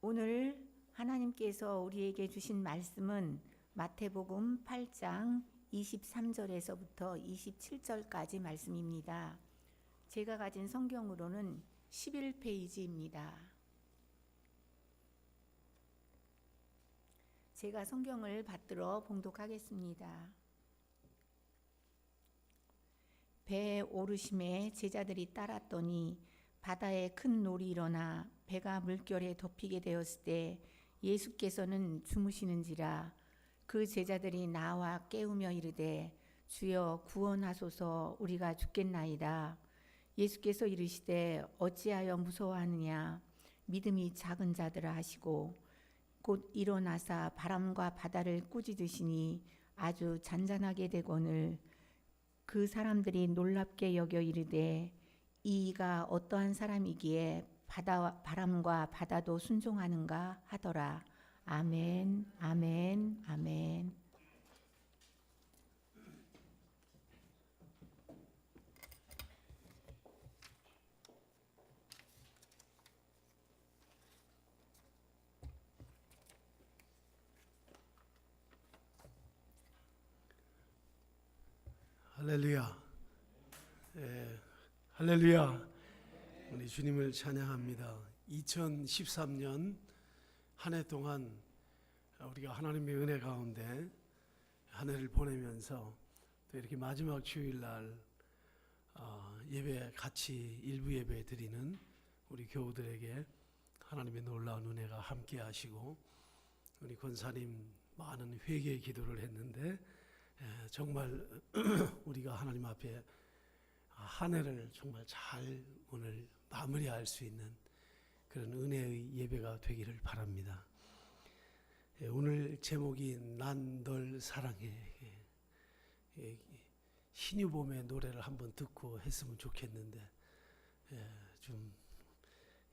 오늘 하나님께서 우리에게 주신 말씀은 마태복음 8장 23절에서부터 27절까지 말씀입니다. 제가 가진 성경으로는 11페이지입니다. 제가 성경을 받들어 봉독하겠습니다. 배에 오르심에 제자들이 따랐더니 바다에 큰 놀이 일어나 배가 물결에 덮이게 되었을 때 예수께서는 주무시는지라. 그 제자들이 나와 깨우며 이르되 주여 구원하소서, 우리가 죽겠나이다. 예수께서 이르시되 어찌하여 무서워하느냐, 믿음이 작은 자들아 하시고 곧 일어나사 바람과 바다를 꾸짖으시니 아주 잔잔하게 되거늘 그 사람들이 놀랍게 여겨 이르되 이가 어떠한 사람이기에 바람과 바다도 순종하는가 하더라. 아멘, 아멘, 아멘. 할렐루야. 할렐루야. 우리 주님을 찬양합니다. 2013년 한 해 동안 우리가 하나님의 은혜 가운데 한 해를 보내면서 또 이렇게 마지막 주일날 예배 같이 일부 예배 드리는 우리 교우들에게 하나님의 놀라운 은혜가 함께 하시고, 우리 권사님 많은 회개의 기도를 했는데 정말 우리가 하나님 앞에 한 해를 정말 잘 오늘 마무리할 수 있는 그런 은혜의 예배가 되기를 바랍니다. 오늘 제목이 난 널 사랑해. 신유범의 노래를 한번 듣고 했으면 좋겠는데 좀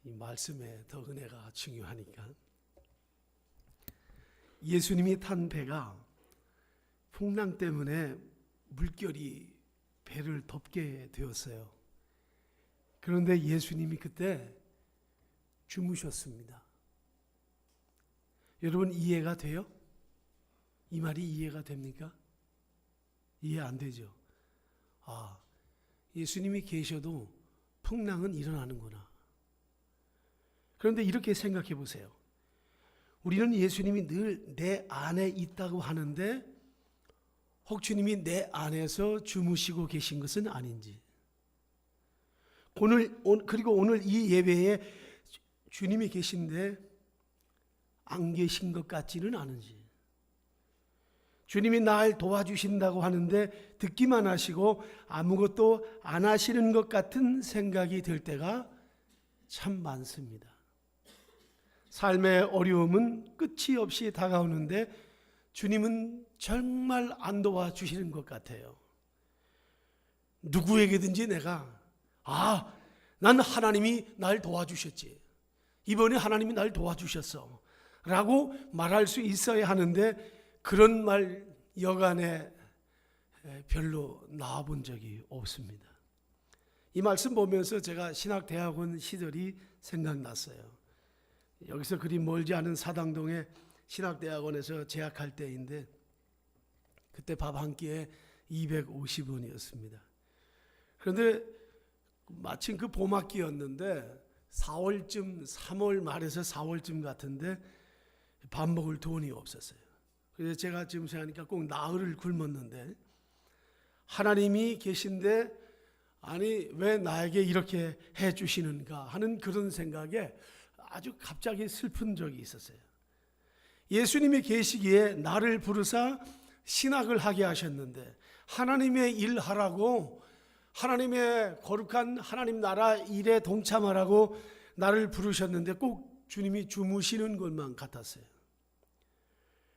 이 말씀에 더 은혜가 중요하니까. 예수님이 탄 배가 풍랑 때문에 물결이 배를 덮게 되었어요. 그런데 예수님이 그때 주무셨습니다. 여러분 이해가 돼요? 이 말이 이해가 됩니까? 이해 안 되죠? 예수님이 계셔도 풍랑은 일어나는구나. 그런데 이렇게 생각해 보세요. 우리는 예수님이 늘 내 안에 있다고 하는데 혹 주님이 내 안에서 주무시고 계신 것은 아닌지, 그리고 오늘 이 예배에 주님이 계신데 안 계신 것 같지는 않은지, 주님이 날 도와주신다고 하는데 듣기만 하시고 아무것도 안 하시는 것 같은 생각이 들 때가 참 많습니다. 삶의 어려움은 끝이 없이 다가오는데 주님은 정말 안 도와주시는 것 같아요. 누구에게든지 내가 난 하나님이 날 도와주셨지, 이번에 하나님이 날 도와주셨어 라고 말할 수 있어야 하는데 그런 말 여간에 별로 나와본 적이 없습니다. 이 말씀 보면서 제가 신학대학원 시절이 생각났어요. 여기서 그리 멀지 않은 사당동에 신학대학원에서 재학할 때인데 그때 밥 한 끼에 250원이었습니다. 그런데 마침 그 봄학기였는데 4월쯤, 3월 말에서 4월쯤 같은데 밥 먹을 돈이 없었어요. 그래서 제가 지금 생각하니까 꼭 나흘을 굶었는데, 하나님이 계신데 아니 왜 나에게 이렇게 해주시는가 하는 그런 생각에 아주 갑자기 슬픈 적이 있었어요. 예수님이 계시기에 나를 부르사 신학을 하게 하셨는데 하나님의 일 하라고, 하나님의 거룩한 하나님 나라 일에 동참하라고 나를 부르셨는데 꼭 주님이 주무시는 것만 같았어요.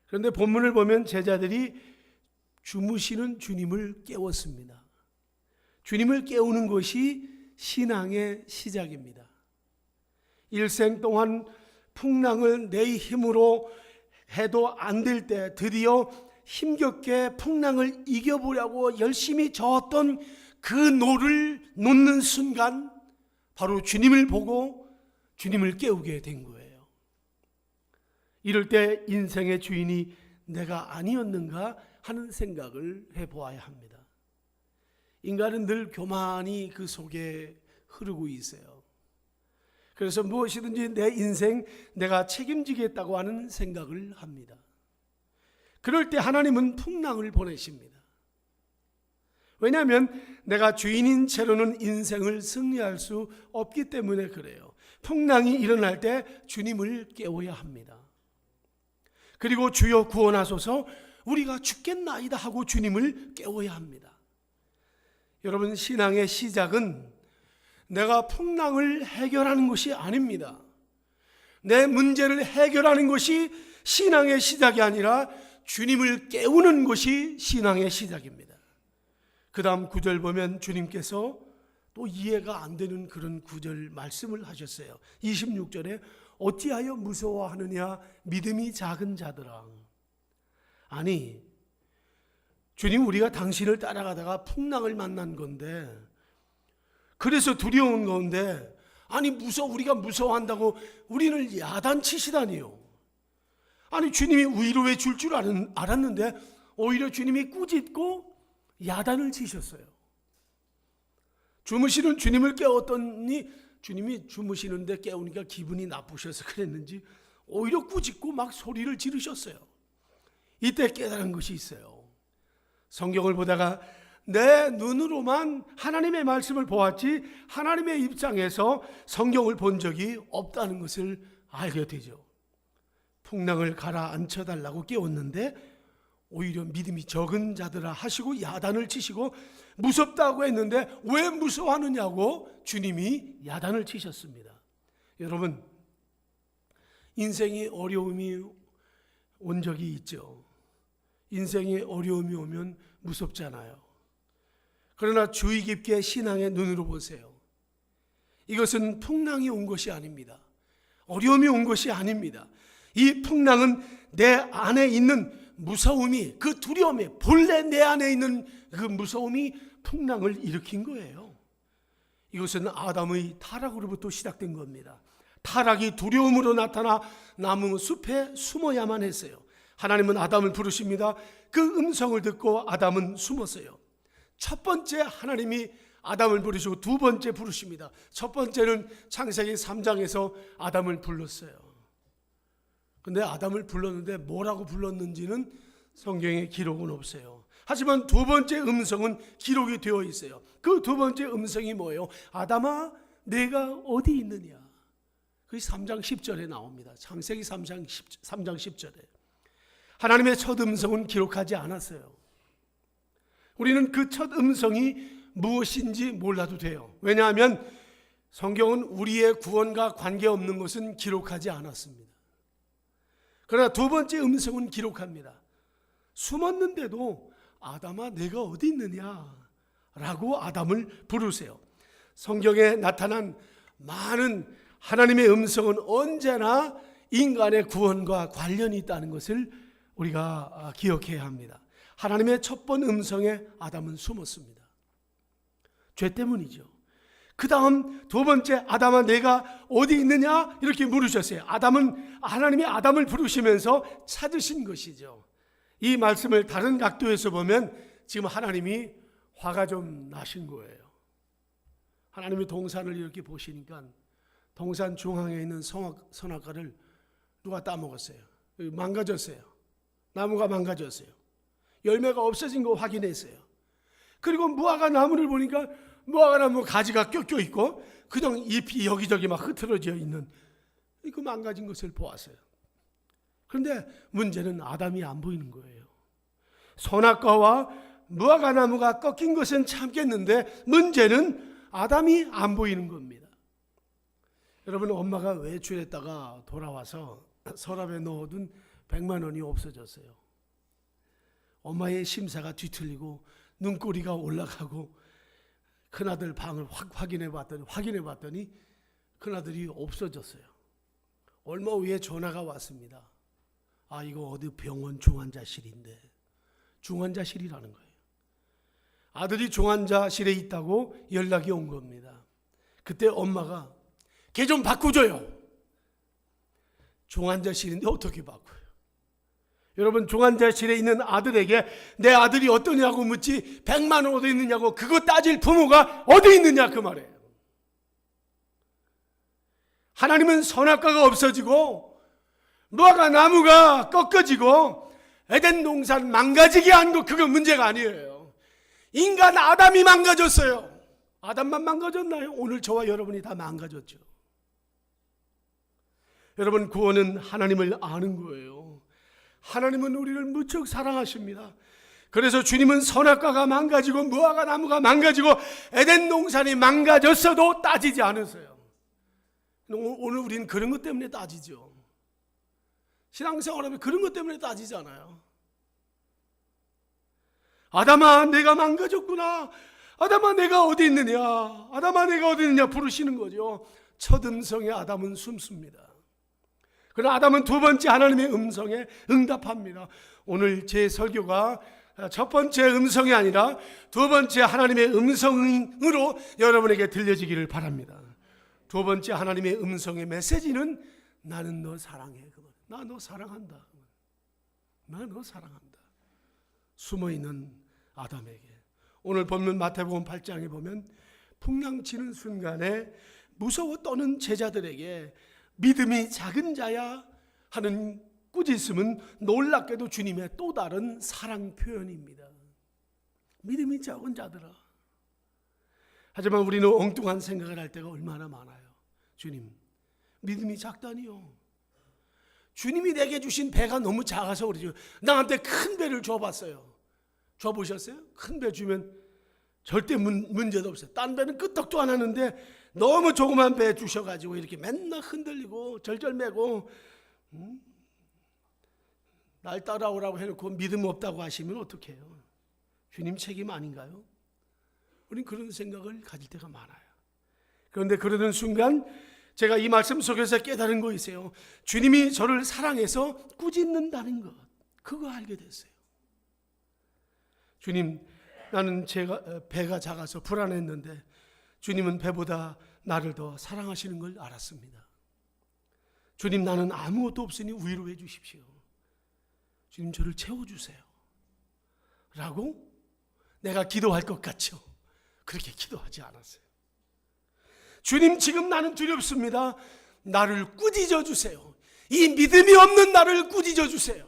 그런데 본문을 보면 제자들이 주무시는 주님을 깨웠습니다. 주님을 깨우는 것이 신앙의 시작입니다. 일생 동안 풍랑을 내 힘으로 해도 안 될 때 드디어 힘겹게 풍랑을 이겨보려고 열심히 저었던 그 노를 놓는 순간 바로 주님을 보고 주님을 깨우게 된 거예요. 이럴 때 인생의 주인이 내가 아니었는가 하는 생각을 해보아야 합니다. 인간은 늘 교만이 그 속에 흐르고 있어요. 그래서 무엇이든지 내 인생 내가 책임지겠다고 하는 생각을 합니다. 그럴 때 하나님은 풍랑을 보내십니다. 왜냐하면 내가 주인인 채로는 인생을 승리할 수 없기 때문에 그래요. 풍랑이 일어날 때 주님을 깨워야 합니다. 그리고 주여 구원하소서, 우리가 죽겠나이다 하고 주님을 깨워야 합니다. 여러분, 신앙의 시작은 내가 풍랑을 해결하는 것이 아닙니다. 내 문제를 해결하는 것이 신앙의 시작이 아니라 주님을 깨우는 것이 신앙의 시작입니다. 그 다음 구절 보면 주님께서 또 이해가 안 되는 그런 구절 말씀을 하셨어요. 26절에 어찌하여 무서워하느냐 믿음이 작은 자들아. 아니, 주님, 우리가 당신을 따라가다가 풍랑을 만난 건데, 그래서 두려운 건데, 아니 우리가 무서워한다고 우리를 야단치시다니요. 아니 주님이 위로해 줄 줄 알았는데 오히려 주님이 꾸짖고 야단을 치셨어요. 주무시는 주님을 깨웠더니 주님이 주무시는데 깨우니까 기분이 나쁘셔서 그랬는지 오히려 꾸짖고 막 소리를 지르셨어요. 이때 깨달은 것이 있어요. 성경을 보다가 내 눈으로만 하나님의 말씀을 보았지 하나님의 입장에서 성경을 본 적이 없다는 것을 알게 되죠. 풍랑을 가라앉혀달라고 깨웠는데 오히려 믿음이 적은 자들아 하시고 야단을 치시고 무섭다고 했는데 왜 무서워하느냐고 주님이 야단을 치셨습니다. 여러분, 인생이 어려움이 온 적이 있죠. 인생에 어려움이 오면 무섭잖아요. 그러나 주의 깊게 신앙의 눈으로 보세요. 이것은 풍랑이 온 것이 아닙니다. 어려움이 온 것이 아닙니다. 이 풍랑은 내 안에 있는 무서움이, 그 두려움이, 본래 내 안에 있는 그 무서움이 풍랑을 일으킨 거예요. 이것은 아담의 타락으로부터 시작된 겁니다. 타락이 두려움으로 나타나 나무 숲에 숨어야만 했어요. 하나님은 아담을 부르십니다. 그 음성을 듣고 아담은 숨었어요. 첫 번째 하나님이 아담을 부르시고 두 번째 부르십니다. 첫 번째는 창세기 3장에서 아담을 불렀어요. 근데 아담을 불렀는데 뭐라고 불렀는지는 성경에 기록은 없어요. 하지만 두 번째 음성은 기록이 되어 있어요. 그 두 번째 음성이 뭐예요? 아담아, 내가 어디 있느냐? 그게 3장 10절에 나옵니다. 창세기 3장 10절에. 하나님의 첫 음성은 기록하지 않았어요. 우리는 그 첫 음성이 무엇인지 몰라도 돼요. 왜냐하면 성경은 우리의 구원과 관계없는 것은 기록하지 않았습니다. 그러나 두 번째 음성은 기록합니다. 숨었는데도 아담아 내가 어디 있느냐 라고 아담을 부르세요. 성경에 나타난 많은 하나님의 음성은 언제나 인간의 구원과 관련이 있다는 것을 우리가 기억해야 합니다. 하나님의 첫 번 음성에 아담은 숨었습니다. 죄 때문이죠. 그 다음 두 번째 아담아 내가 어디 있느냐 이렇게 물으셨어요. 하나님이 아담을 부르시면서 찾으신 것이죠. 이 말씀을 다른 각도에서 보면 지금 하나님이 화가 좀 나신 거예요. 하나님이 동산을 이렇게 보시니까 동산 중앙에 있는 선악과를 누가 따먹었어요. 망가졌어요. 나무가 망가졌어요. 열매가 없어진 거 확인했어요. 그리고 무화과 나무를 보니까 무화과 나무 가지가 껴 있고 그냥 잎이 여기저기 막 흐트러져 있는 그 망가진 것을 보았어요. 그런데 문제는 아담이 안 보이는 거예요. 선악과와 무화과 나무가 꺾인 것은 참겠는데 문제는 아담이 안 보이는 겁니다. 여러분, 엄마가 외출했다가 돌아와서 서랍에 넣어둔 100만 원이 없어졌어요. 엄마의 심사가 뒤틀리고 눈꼬리가 올라가고 큰아들 방을 확인해 봤더니 큰아들이 없어졌어요. 얼마 후에 전화가 왔습니다. 아, 이거 어디 병원 중환자실인데. 중환자실이라는 거예요. 아들이 중환자실에 있다고 연락이 온 겁니다. 그때 엄마가 걔 좀 바꿔줘요. 종환자실인데 어떻게 바꿔요? 여러분, 종환자실에 있는 아들에게 내 아들이 어떠냐고 묻지 100만 원 어디 있느냐고 그거 따질 부모가 어디 있느냐 그 말이에요. 하나님은 선악과가 없어지고 무화과 나무가 꺾어지고 에덴 동산 망가지게 한 거 그거 문제가 아니에요. 인간 아담이 망가졌어요. 아담만 망가졌나요? 오늘 저와 여러분이 다 망가졌죠. 여러분, 구원은 하나님을 아는 거예요. 하나님은 우리를 무척 사랑하십니다. 그래서 주님은 선악과가 망가지고 무화과 나무가 망가지고 에덴 동산이 망가졌어도 따지지 않으세요. 오늘 우리는 그런 것 때문에 따지죠. 신앙생활하면 그런 것 때문에 따지잖아요. 아담아 내가 망가졌구나. 아담아 내가 어디 있느냐. 아담아 내가 어디 있느냐 부르시는 거죠. 첫 음성에 아담은 숨습니다. 그러나 아담은 두 번째 하나님의 음성에 응답합니다. 오늘 제 설교가 첫 번째 음성이 아니라 두 번째 하나님의 음성으로 여러분에게 들려지기를 바랍니다. 두 번째 하나님의 음성의 메시지는 나는 너 사랑해. 나 너 사랑한다. 나 너 사랑한다. 숨어있는 아담에게. 오늘 본문 마태복음 8장에 보면 풍랑치는 순간에 무서워 떠는 제자들에게 믿음이 작은 자야 하는 꾸짖음은 놀랍게도 주님의 또 다른 사랑 표현입니다. 믿음이 적은 자들아. 하지만 우리는 엉뚱한 생각을 할 때가 얼마나 많아요. 주님, 믿음이 작다니요. 주님이 내게 주신 배가 너무 작아서 그러죠. 나한테 큰 배를 줘봤어요. 줘보셨어요? 큰 배 주면 절대 문제도 없어요. 딴 배는 끄떡도 안 하는데 너무 조그만 배 주셔가지고 이렇게 맨날 흔들리고 절절매고 날 따라오라고 해놓고 믿음 없다고 하시면 어떡해요? 주님 책임 아닌가요? 우린 그런 생각을 가질 때가 많아요. 그런데 그러는 순간 제가 이 말씀 속에서 깨달은 거 있어요. 주님이 저를 사랑해서 꾸짖는다는 것, 그거 알게 됐어요. 주님, 나는 배가 작아서 불안했는데 주님은 배보다 나를 더 사랑하시는 걸 알았습니다. 주님, 나는 아무것도 없으니 위로해 주십시오. 주님, 저를 채워주세요. 라고 내가 기도할 것 같죠? 그렇게 기도하지 않았어요. 주님, 지금 나는 두렵습니다. 나를 꾸짖어 주세요. 이 믿음이 없는 나를 꾸짖어 주세요.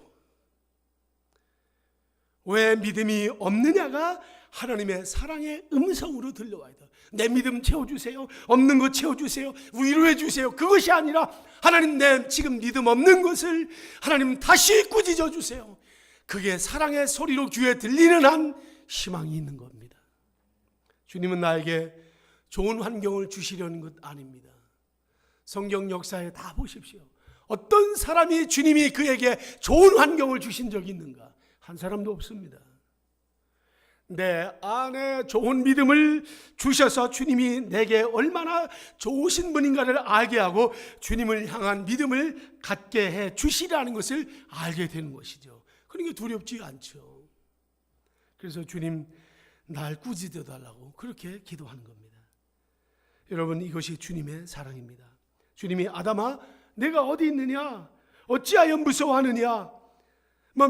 왜 믿음이 없느냐가 하나님의 사랑의 음성으로 들려와야 돼요. 내 믿음 채워주세요. 없는 것 채워주세요. 위로해 주세요. 그것이 아니라 하나님, 내 지금 믿음 없는 것을 하나님 다시 꾸짖어 주세요. 그게 사랑의 소리로 귀에 들리는 한 희망이 있는 겁니다. 주님은 나에게 좋은 환경을 주시려는 것 아닙니다. 성경 역사에 다 보십시오. 어떤 사람이 주님이 그에게 좋은 환경을 주신 적이 있는가? 한 사람도 없습니다. 내 안에 좋은 믿음을 주셔서 주님이 내게 얼마나 좋으신 분인가를 알게 하고 주님을 향한 믿음을 갖게 해 주시라는 것을 알게 되는 것이죠. 그러니까 두렵지 않죠. 그래서 주님, 날 꾸짖어 달라고 그렇게 기도하는 겁니다. 여러분, 이것이 주님의 사랑입니다. 주님이 아담아 내가 어디 있느냐? 어찌하여 무서워하느냐?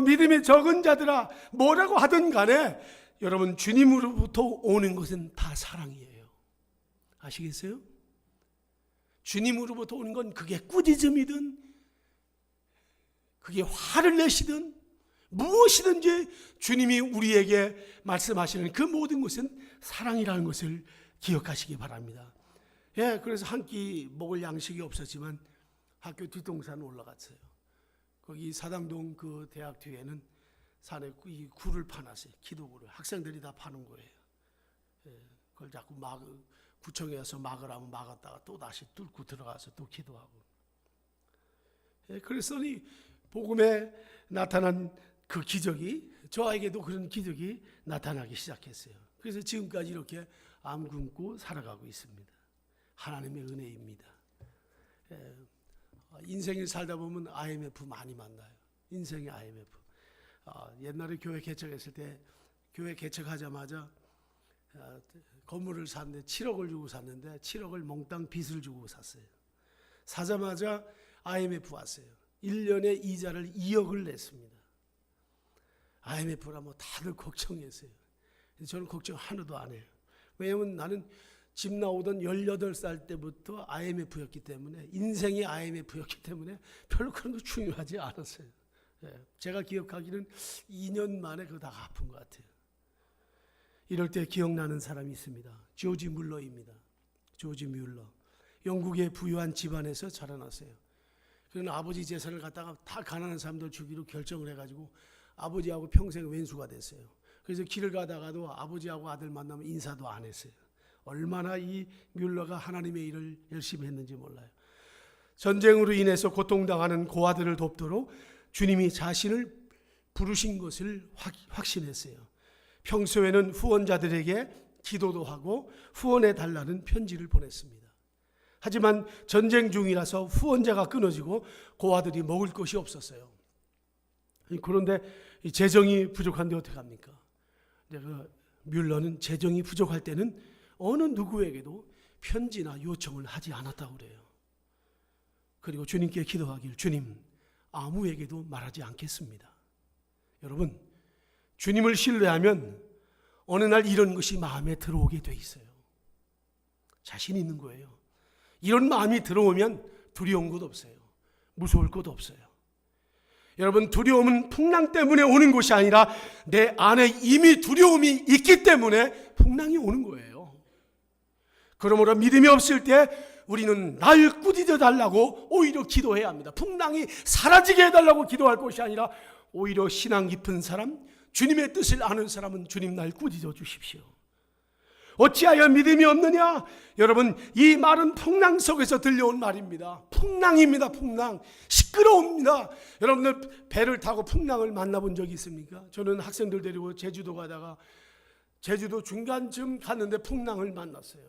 믿음이 적은 자들아, 뭐라고 하든 간에 여러분, 주님으로부터 오는 것은 다 사랑이에요. 아시겠어요? 주님으로부터 오는 건 그게 꾸짖음이든 그게 화를 내시든 무엇이든지 주님이 우리에게 말씀하시는 그 모든 것은 사랑이라는 것을 기억하시기 바랍니다. 예, 그래서 한 끼 먹을 양식이 없었지만 학교 뒷동산 올라갔어요. 거기 사당동 그 대학 뒤에는 산에 이 굴을 파놨어요. 기도굴을. 학생들이 다 파는 거예요. 예, 그걸 자꾸 구청에 와서 막으라면 막았다가 또 다시 뚫고 들어가서 또 기도하고. 예, 그랬더니 복음에 나타난 그 기적이 저에게도 그런 기적이 나타나기 시작했어요. 그래서 지금까지 이렇게 안 굶고 살아가고 있습니다. 하나님의 은혜입니다. 예, 인생을 살다 보면 IMF 많이 만나요. 인생의 IMF. 옛날에 교회 개척했을 때 교회 개척하자마자 건물을 샀는데 7억을 주고 샀는데 7억을 몽땅 빚을 주고 샀어요. 사자마자 IMF 왔어요. 1년에 이자를 2억을 냈습니다. IMF라 뭐 다들 걱정했어요. 저는 걱정 하나도 안 해요. 왜냐하면 나는 집 나오던 18살 때부터 IMF였기 때문에, 인생이 IMF였기 때문에 별로 그런 거 중요하지 않았어요. 제가 기억하기는 2년 만에 그거 다 갚은 것 같아요. 이럴 때 기억나는 사람이 있습니다. 조지 뮬러입니다. 조지 뮬러. 영국의 부유한 집안에서 자라났어요. 그는 아버지 재산을 갖다가 다 가난한 사람들 주기로 결정을 해가지고 아버지하고 평생 왼수가 됐어요. 그래서 길을 가다가도 아버지하고 아들 만나면 인사도 안 했어요. 얼마나 이 뮬러가 하나님의 일을 열심히 했는지 몰라요. 전쟁으로 인해서 고통당하는 고아들을 돕도록 주님이 자신을 부르신 것을 확신했어요. 평소에는 후원자들에게 기도도 하고 후원해 달라는 편지를 보냈습니다. 하지만 전쟁 중이라서 후원자가 끊어지고 고아들이 먹을 것이 없었어요. 그런데 재정이 부족한데 어떡합니까? 뮬러는 재정이 부족할 때는 어느 누구에게도 편지나 요청을 하지 않았다고 그래요. 그리고 주님께 기도하길, 주님, 아무에게도 말하지 않겠습니다. 여러분, 주님을 신뢰하면 어느 날 이런 것이 마음에 들어오게 돼 있어요. 자신 있는 거예요. 이런 마음이 들어오면 두려운 것 없어요. 무서울 것 없어요. 여러분, 두려움은 풍랑 때문에 오는 것이 아니라 내 안에 이미 두려움이 있기 때문에 풍랑이 오는 거예요. 그러므로 믿음이 없을 때 우리는 날 꾸짖어 달라고 오히려 기도해야 합니다. 풍랑이 사라지게 해달라고 기도할 것이 아니라 오히려 신앙 깊은 사람, 주님의 뜻을 아는 사람은 주님 날 꾸짖어 주십시오. 어찌하여 믿음이 없느냐? 여러분, 이 말은 풍랑 속에서 들려온 말입니다. 풍랑입니다. 풍랑. 시끄러웁니다. 여러분들 배를 타고 풍랑을 만나본 적이 있습니까? 저는 학생들 데리고 제주도 가다가 제주도 중간쯤 갔는데 풍랑을 만났어요.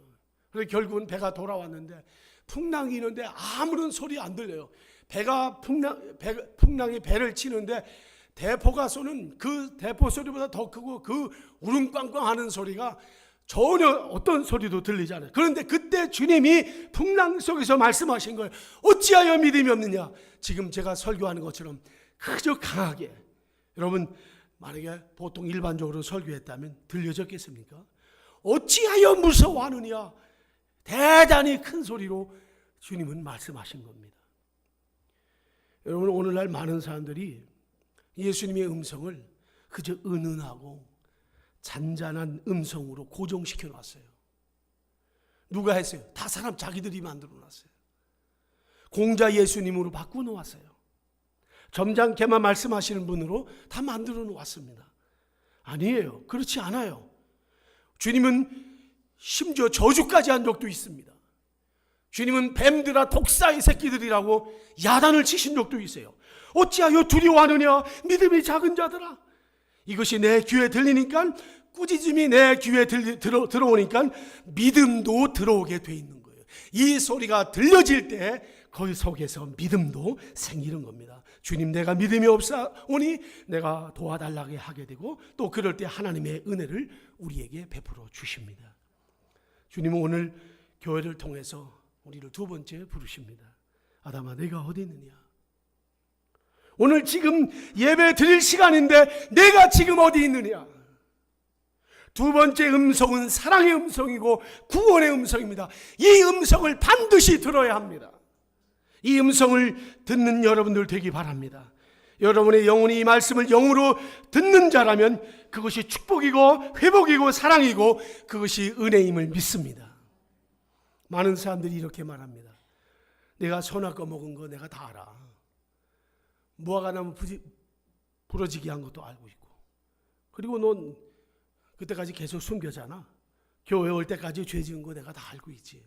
그래서 결국은 배가 돌아왔는데 풍랑이 있는데 아무런 소리 안 들려요. 풍랑이 배를 치는데 대포가 쏘는 그 대포 소리보다 더 크고 그 우릉꽝꽝 하는 소리가 전혀 어떤 소리도 들리지 않아요. 그런데 그때 주님이 풍랑 속에서 말씀하신 거예요. 어찌하여 믿음이 없느냐? 지금 제가 설교하는 것처럼 그저 강하게. 여러분, 만약에 보통 일반적으로 설교했다면 들려졌겠습니까? 어찌하여 무서워하느냐? 대단히 큰 소리로 주님은 말씀하신 겁니다. 여러분, 오늘날 많은 사람들이 예수님의 음성을 그저 은은하고 잔잔한 음성으로 고정시켜 놨어요. 누가 했어요? 다 사람 자기들이 만들어 놨어요. 공자 예수님으로 바꾸어 놓았어요. 점잖게만 말씀하시는 분으로 다 만들어 놓았습니다. 아니에요. 그렇지 않아요. 주님은 심지어 저주까지 한 적도 있습니다. 주님은 뱀들아 독사의 새끼들이라고 야단을 치신 적도 있어요. 어찌하여 두려워하느냐? 믿음이 작은 자들아. 이것이 내 귀에 들리니까, 꾸짖음이 내 귀에 들어오니까 믿음도 들어오게 돼 있는 거예요. 이 소리가 들려질 때 거기 속에서 믿음도 생기는 겁니다. 주님, 내가 믿음이 없사오니 내가 도와달라고 하게 되고, 또 그럴 때 하나님의 은혜를 우리에게 베풀어 주십니다. 주님은 오늘 교회를 통해서 우리를 두 번째 부르십니다. 아담아, 내가 어디 있느냐? 오늘 지금 예배 드릴 시간인데 내가 지금 어디 있느냐? 두 번째 음성은 사랑의 음성이고 구원의 음성입니다. 이 음성을 반드시 들어야 합니다. 이 음성을 듣는 여러분들 되기 바랍니다. 여러분의 영혼이 이 말씀을 영으로 듣는 자라면 그것이 축복이고 회복이고 사랑이고 그것이 은혜임을 믿습니다. 많은 사람들이 이렇게 말합니다. 내가 선악과 먹은 거 내가 다 알아. 무화과 나무 부러지게 한 것도 알고 있고, 그리고 넌 그때까지 계속 숨겨잖아. 교회 올 때까지 죄 지은 거 내가 다 알고 있지.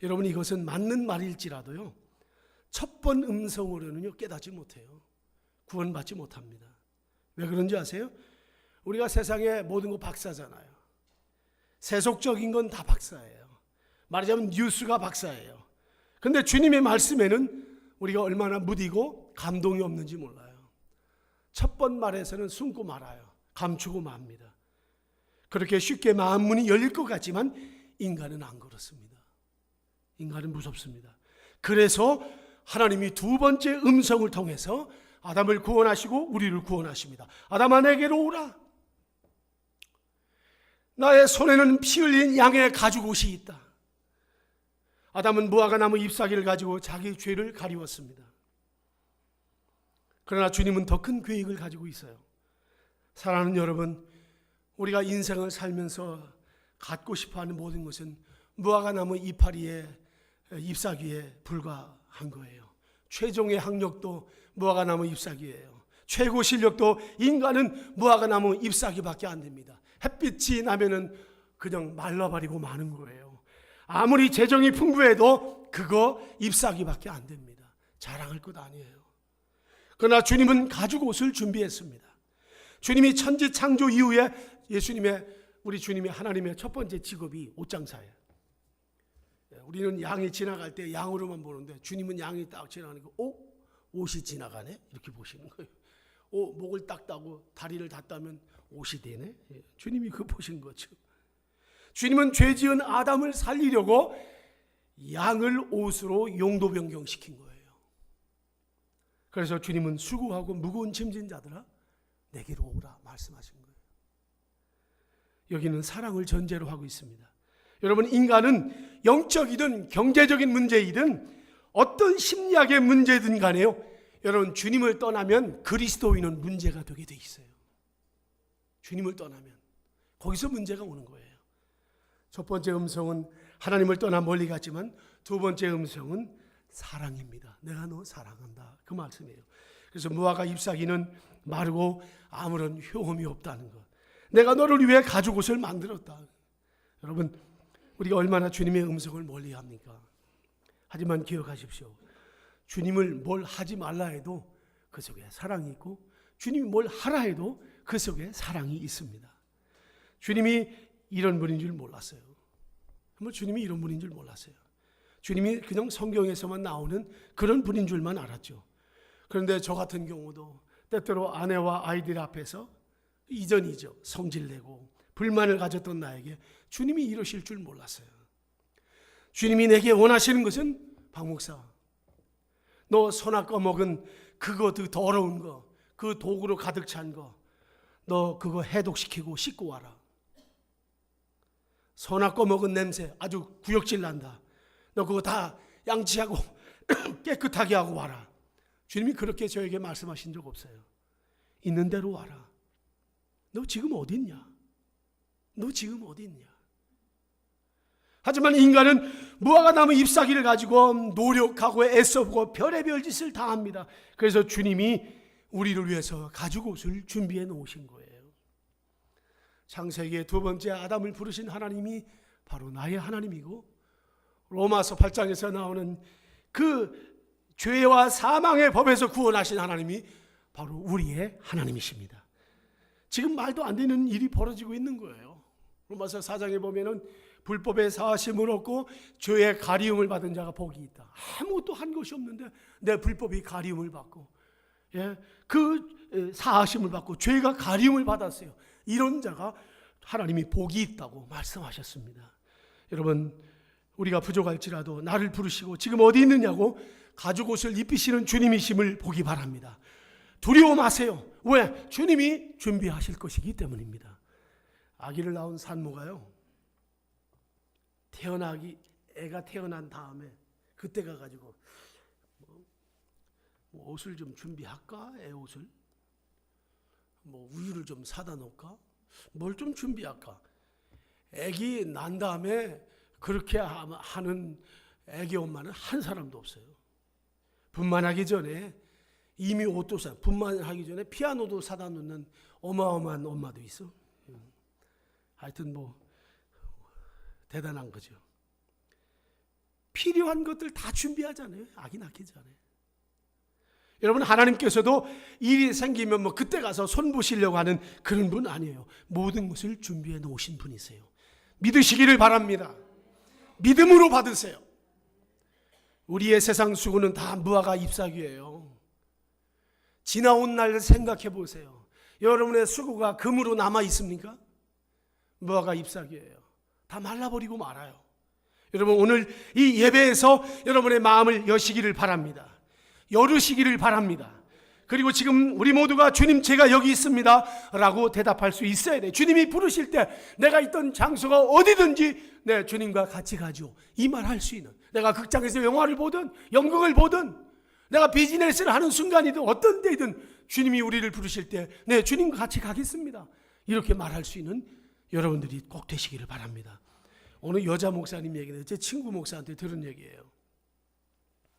여러분, 이것은 맞는 말일지라도요, 첫 번 음성으로는요 깨닫지 못해요. 구원받지 못합니다. 왜 그런지 아세요? 우리가 세상의 모든 거 박사잖아요. 세속적인 건 다 박사예요. 말하자면 뉴스가 박사예요. 근데 주님의 말씀에는 우리가 얼마나 무디고 감동이 없는지 몰라요. 첫 번 말에서는 숨고 말아요. 감추고 맙니다. 그렇게 쉽게 마음 문이 열릴 것 같지만 인간은 안 그렇습니다. 인간은 무섭습니다. 그래서 하나님이 두 번째 음성을 통해서 아담을 구원하시고 우리를 구원하십니다. 아담아 내게로 오라. 나의 손에는 피 흘린 양의 가죽옷이 있다. 아담은 무화과나무 잎사귀를 가지고 자기 죄를 가리웠습니다. 그러나 주님은 더 큰 계획을 가지고 있어요. 사랑하는 여러분, 우리가 인생을 살면서 갖고 싶어하는 모든 것은 무화과나무 이파리의 잎사귀에 불과한 거예요. 최종의 학력도 무화과나무 잎사귀예요. 최고 실력도 인간은 무화과나무 잎사귀밖에 안 됩니다. 햇빛이 나면은 그냥 말라버리고 마는 거예요. 아무리 재정이 풍부해도 그거 잎사귀밖에 안 됩니다. 자랑할 것 아니에요. 그러나 주님은 가죽옷을 준비했습니다. 주님이 천지 창조 이후에 우리 주님의 하나님의 첫 번째 직업이 옷장사예요. 우리는 양이 지나갈 때 양으로만 보는데 주님은 양이 딱 지나가니까 옷이 지나가네? 이렇게 보시는 거예요. 목을 딱 따고 다리를 다 따면 옷이 되네? 주님이 그거 보신 거죠. 주님은 죄 지은 아담을 살리려고 양을 옷으로 용도 변경시킨 거예요. 그래서 주님은 수고하고 무거운 짐진 자들아 내게로 오라 말씀하신 거예요. 여기는 사랑을 전제로 하고 있습니다. 여러분, 인간은 영적이든 경제적인 문제이든 어떤 심리학의 문제든 간에요, 여러분 주님을 떠나면 그리스도인은 문제가 되게 돼 있어요. 주님을 떠나면 거기서 문제가 오는 거예요. 첫 번째 음성은 하나님을 떠나 멀리 갔지만 두 번째 음성은 사랑입니다. 내가 너 사랑한다, 그 말씀이에요. 그래서 무화과 잎사귀는 마르고 아무런 효험이 없다는 것. 내가 너를 위해 가죽옷을 만들었다. 여러분, 우리가 얼마나 주님의 음성을 멀리 합니까? 하지만 기억하십시오. 주님을 뭘 하지 말라 해도 그 속에 사랑이 있고, 주님이 뭘 하라 해도 그 속에 사랑이 있습니다. 주님이 이런 분인 줄 몰랐어요. 주님이 이런 분인 줄 몰랐어요. 주님이 그냥 성경에서만 나오는 그런 분인 줄만 알았죠. 그런데 저 같은 경우도 때때로 아내와 아이들 앞에서 이전이죠, 성질내고 불만을 가졌던 나에게 주님이 이러실 줄 몰랐어요. 주님이 내게 원하시는 것은, 박 목사, 너 손아 꺼먹은 그거 그 더러운 거, 그 도구로 가득 찬 거, 너 그거 해독시키고 씻고 와라. 손아 꺼먹은 냄새 아주 구역질 난다. 너 그거 다 양치하고 깨끗하게 하고 와라. 주님이 그렇게 저에게 말씀하신 적 없어요. 있는 대로 와라. 너 지금 어디 있냐? 너 지금 어디 있냐? 하지만 인간은 무화과나무 잎사귀를 가지고 노력하고 애써보고 별의별 짓을 다 합니다. 그래서 주님이 우리를 위해서 가죽옷을 준비해 놓으신 거예요. 창세기의 두 번째 아담을 부르신 하나님이 바로 나의 하나님이고, 로마서 8장에서 나오는 그 죄와 사망의 법에서 구원하신 하나님이 바로 우리의 하나님이십니다. 지금 말도 안 되는 일이 벌어지고 있는 거예요. 로마서 4장에 보면은 불법의 사하심을 얻고 죄의 가리움을 받은 자가 복이 있다. 아무것도 한 것이 없는데 내 불법이 가리움을 받고, 그 사하심을 받고 죄가 가리움을 받았어요. 이런 자가 하나님이 복이 있다고 말씀하셨습니다. 여러분, 우리가 부족할지라도 나를 부르시고 지금 어디 있느냐고 가죽옷을 입히시는 주님이심을 보기 바랍니다. 두려워 마세요. 왜? 주님이 준비하실 것이기 때문입니다. 아기를 낳은 산모가요, 애가 태어난 다음에 그때 가가지고 옷을 좀 준비할까? 애 옷을? 우유를 좀 사다 놓을까? 뭘 좀 준비할까? 애기 난 다음에 그렇게 하는 애기 엄마는 한 사람도 없어요. 분만하기 전에 이미 옷도 분만하기 전에 피아노도 사다 놓는 어마어마한 엄마도 있어. 하여튼 대단한 거죠. 필요한 것들 다 준비하잖아요. 아기 낳기 전에. 여러분, 하나님께서도 일이 생기면 그때 가서 손 보시려고 하는 그런 분 아니에요. 모든 것을 준비해 놓으신 분이세요. 믿으시기를 바랍니다. 믿음으로 받으세요. 우리의 세상 수고는 다 무화과 잎사귀예요. 지나온 날 생각해 보세요. 여러분의 수고가 금으로 남아 있습니까? 무화과 잎사귀예요. 다 말라버리고 말아요. 여러분, 오늘 이 예배에서 여러분의 마음을 여시기를 바랍니다. 열으시기를 바랍니다. 그리고 지금 우리 모두가 주님 제가 여기 있습니다 라고 대답할 수 있어야 돼. 주님이 부르실 때 내가 있던 장소가 어디든지 네, 주님과 같이 가죠. 이 말 할 수 있는, 내가 극장에서 영화를 보든 연극을 보든 내가 비즈니스를 하는 순간이든 어떤 때이든 주님이 우리를 부르실 때 네, 주님과 같이 가겠습니다, 이렇게 말할 수 있는 여러분들이 꼭 되시기를 바랍니다. 어느 여자 목사님 얘기는 제 친구 목사한테 들은 얘기예요.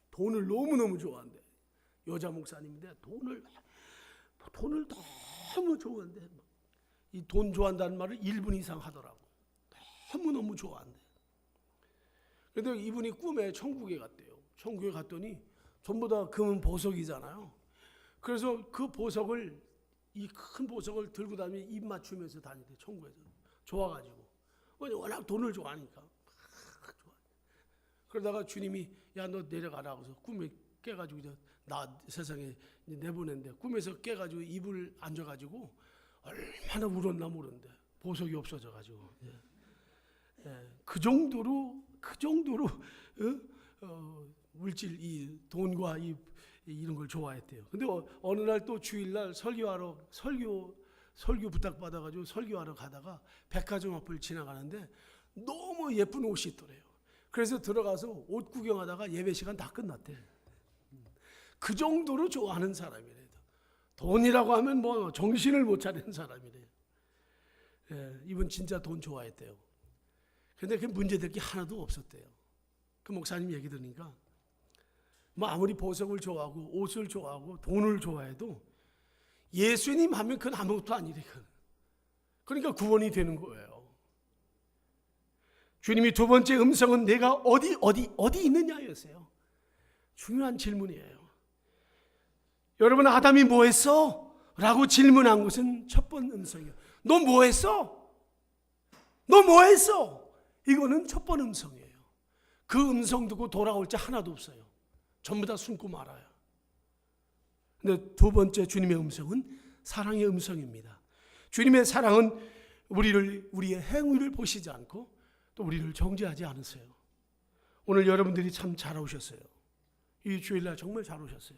돈을 너무너무 좋아한대. 여자 목사님인데 돈을 너무 좋아한대. 이 돈 좋아한다는 말을 1분 이상 하더라고. 너무너무 좋아한대. 그런데 이분이 꿈에 천국에 갔대요. 천국에 갔더니 전부 다 금은 보석이잖아요. 그래서 그 보석을, 이 큰 보석을 들고 다니며 입 맞추면서 다니대. 천국에서 좋아가지고. 워낙 돈을 좋아하니까. 그러다가 주님이 야 너 내려가라 그래서 꿈에 깨가지고 나 세상에 내보낸대. 꿈에서 깨가지고 이불 앉아가지고 얼마나 울었나 모르는데 보석이 없어져가지고 그 정도로 물질, 이 돈과 이런 걸 좋아했대요. 근데 어느 날 또 주일날 설교 부탁받아가지고 설교하러 가다가 백화점 앞을 지나가는데 너무 예쁜 옷이 있더래요. 그래서 들어가서 옷 구경하다가 예배 시간 다 끝났대. 그 정도로 좋아하는 사람이래요. 돈이라고 하면 뭐 정신을 못 차리는 사람이래요. 이분 진짜 돈 좋아했대요. 그런데 그 문제될 게 하나도 없었대요. 그 목사님 얘기 들으니까 뭐 아무리 보석을 좋아하고 옷을 좋아하고 돈을 좋아해도 예수님 하면 그건 아무것도 아니래. 그러니까 구원이 되는 거예요. 주님이 두 번째 음성은 내가 어디 있느냐였어요. 중요한 질문이에요. 여러분, 아담이 뭐 했어? 라고 질문한 것은 첫 번째 음성이에요. 너 뭐 했어? 너 뭐 했어? 이거는 첫 번째 음성이에요. 그 음성 듣고 돌아올 자 하나도 없어요. 전부 다 숨고 말아요. 근데 두 번째 주님의 음성은 사랑의 음성입니다. 주님의 사랑은 우리의 행위를 보시지 않고 또 우리를 정죄하지 않으세요. 오늘 여러분들이 참 잘 오셨어요. 이 주일날 정말 잘 오셨어요.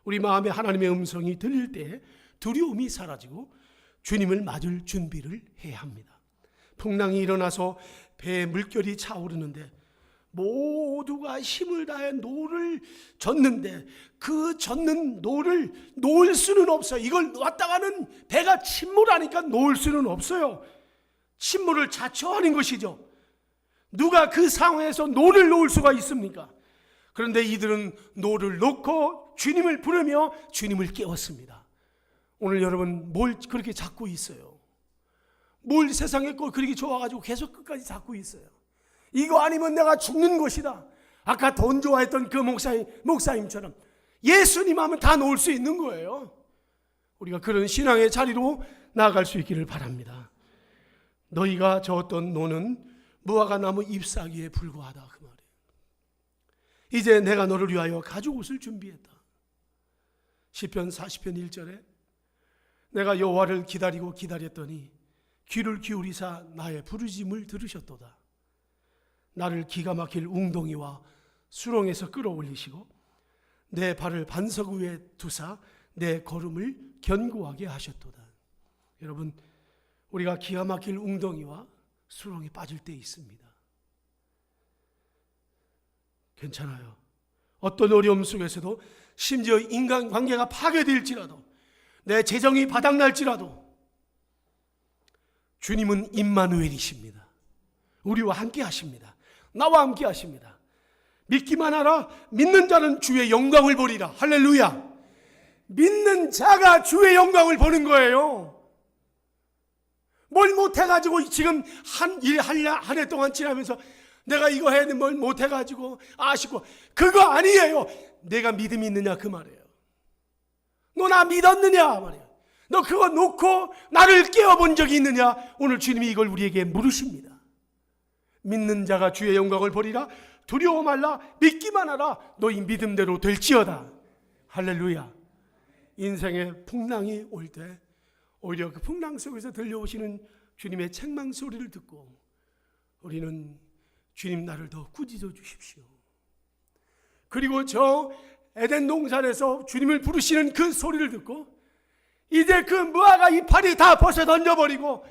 우리 마음에 하나님의 음성이 들릴 때 두려움이 사라지고 주님을 맞을 준비를 해야 합니다. 풍랑이 일어나서 배에 물결이 차오르는데 모두가 힘을 다해 노를 젓는데 그 젓는 노를 놓을 수는 없어요. 이걸 놨다가는 배가 침몰하니까 놓을 수는 없어요. 침몰을 자초하는 것이죠. 누가 그 상황에서 노를 놓을 수가 있습니까? 그런데 이들은 노를 놓고 주님을 부르며 주님을 깨웠습니다. 오늘 여러분 뭘 그렇게 잡고 있어요? 뭘 세상의 걸 그렇게 좋아가지고 계속 끝까지 잡고 있어요? 이거 아니면 내가 죽는 것이다. 아까 돈 좋아했던 그 목사님처럼 예수님 하면 다 놓을 수 있는 거예요. 우리가 그런 신앙의 자리로 나아갈 수 있기를 바랍니다. 너희가 저었던 노는 무화과 나무 잎사귀에 불과하다, 그 말이에요. 이제 내가 너를 위하여 가죽옷을 준비했다. 시편 40편 1절에 내가 여호와를 기다리고 기다렸더니 귀를 기울이사 나의 부르짖음을 들으셨도다. 나를 기가 막힐 웅덩이와 수렁에서 끌어올리시고 내 발을 반석 위에 두사 내 걸음을 견고하게 하셨도다. 여러분, 우리가 기가 막힐 웅덩이와 수렁에 빠질 때 있습니다. 괜찮아요. 어떤 어려움 속에서도 심지어 인간관계가 파괴될지라도 내 재정이 바닥날지라도 주님은 임마누엘이십니다. 우리와 함께 하십니다. 나와 함께 하십니다. 믿기만 하라. 믿는 자는 주의 영광을 보리라. 할렐루야. 믿는 자가 주의 영광을 보는 거예요. 뭘 못해가지고 지금 한 해 동안 지나면서 내가 이거 해야 되는데 뭘 못해가지고 아쉽고, 그거 아니에요. 내가 믿음이 있느냐 그 말이에요. 너 나 믿었느냐 말이에요. 너 그거 놓고 나를 깨워본 적이 있느냐. 오늘 주님이 이걸 우리에게 물으십니다. 믿는 자가 주의 영광을 보리라. 두려워 말라. 믿기만 하라. 너희 믿음대로 될지어다. 할렐루야. 인생의 풍랑이 올 때 오히려 그 풍랑 속에서 들려오시는 주님의 책망 소리를 듣고 우리는 주님 나를 더 꾸짖어 주십시오. 그리고 저 에덴 동산에서 주님을 부르시는 그 소리를 듣고 이제 그 무화과 이파리 다 벗어 던져버리고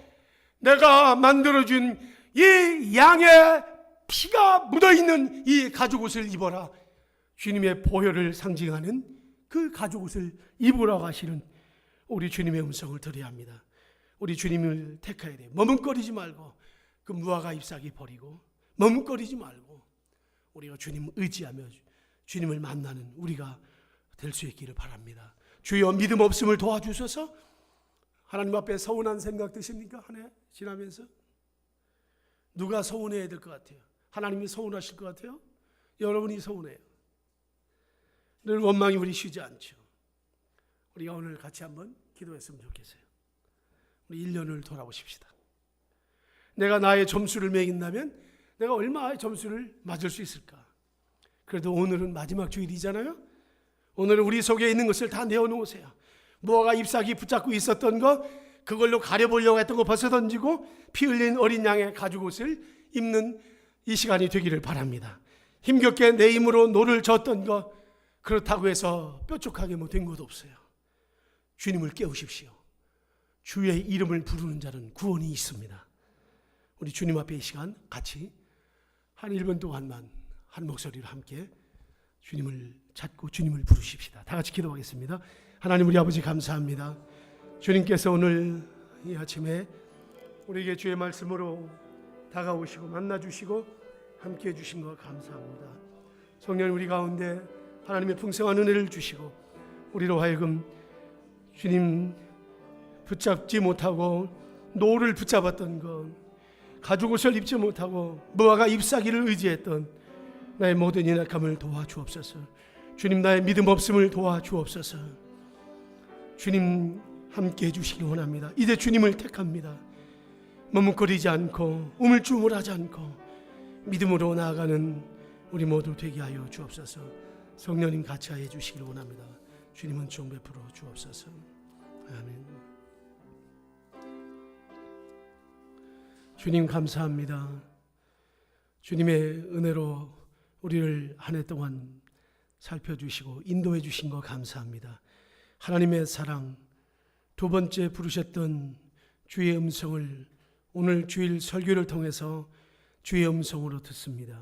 내가 만들어준 이 양의 피가 묻어있는 이 가죽옷을 입어라. 주님의 보혈을 상징하는 그 가죽옷을 입으라고 하시는 우리 주님의 음성을 들어야 합니다. 우리 주님을 택해야 돼요. 머뭇거리지 말고 그 무화과 잎사귀 버리고 머뭇거리지 말고 우리가 주님 의지하며 주님을 만나는 우리가 될 수 있기를 바랍니다. 주여 믿음 없음을 도와주셔서. 하나님 앞에 서운한 생각 드십니까? 한 해 지나면서 누가 서운해야 될 것 같아요? 하나님이 서운하실 것 같아요? 여러분이 서운해요. 늘 원망이 우리 쉬지 않죠. 우리가 오늘 같이 한번 기도했으면 좋겠어요. 우리 1년을 돌아보십시다. 내가 나의 점수를 매긴다면 내가 얼마의 점수를 맞을 수 있을까? 그래도 오늘은 마지막 주일이잖아요. 오늘은 우리 속에 있는 것을 다 내어놓으세요. 무화과 잎사귀 붙잡고 있었던 거, 그걸로 가려보려고 했던 거 벗어 던지고 피 흘린 어린 양의 가죽옷을 입는 이 시간이 되기를 바랍니다. 힘겹게 내 힘으로 노를 젓던 거, 그렇다고 해서 뾰족하게 된 것도 없어요. 주님을 깨우십시오. 주의 이름을 부르는 자는 구원이 있습니다. 우리 주님 앞에 이 시간 같이 한 1분 동안만 한 목소리로 함께 주님을 찾고 주님을 부르십시다. 다 같이 기도하겠습니다. 하나님 우리 아버지 감사합니다. 주님께서 오늘 이 아침에 우리에게 주의 말씀으로 다가오시고 만나주시고 함께해 주신 것 감사합니다. 성령 우리 가운데 하나님의 풍성한 은혜를 주시고 우리로 하여금 주님 붙잡지 못하고 노를 붙잡았던 것, 가죽옷을 입지 못하고 무화과 잎사귀를 의지했던 나의 모든 연약함을 도와주옵소서. 주님 나의 믿음 없음을 도와주옵소서. 주님 함께 해주시기 원합니다. 이제 주님을 택합니다. 머뭇거리지 않고 우물쭈물하지 않고 믿음으로 나아가는 우리 모두 되게 하여 주옵소서. 성령님 같이 하여 주시기를 원합니다. 주님은 종 베풀어 주옵소서. 아멘. 주님 감사합니다. 주님의 은혜로 우리를 한 해 동안 살펴주시고 인도해 주신 것 감사합니다. 하나님의 사랑, 두 번째 부르셨던 주의 음성을 오늘 주일 설교를 통해서 주의 음성으로 듣습니다.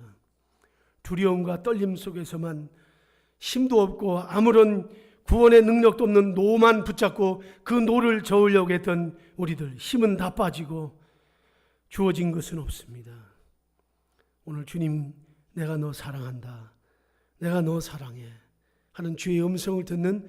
두려움과 떨림 속에서만 힘도 없고 아무런 구원의 능력도 없는 노만 붙잡고 그 노를 저으려고 했던 우리들, 힘은 다 빠지고 주어진 것은 없습니다. 오늘 주님, 내가 너 사랑한다, 내가 너 사랑해 하는 주의 음성을 듣는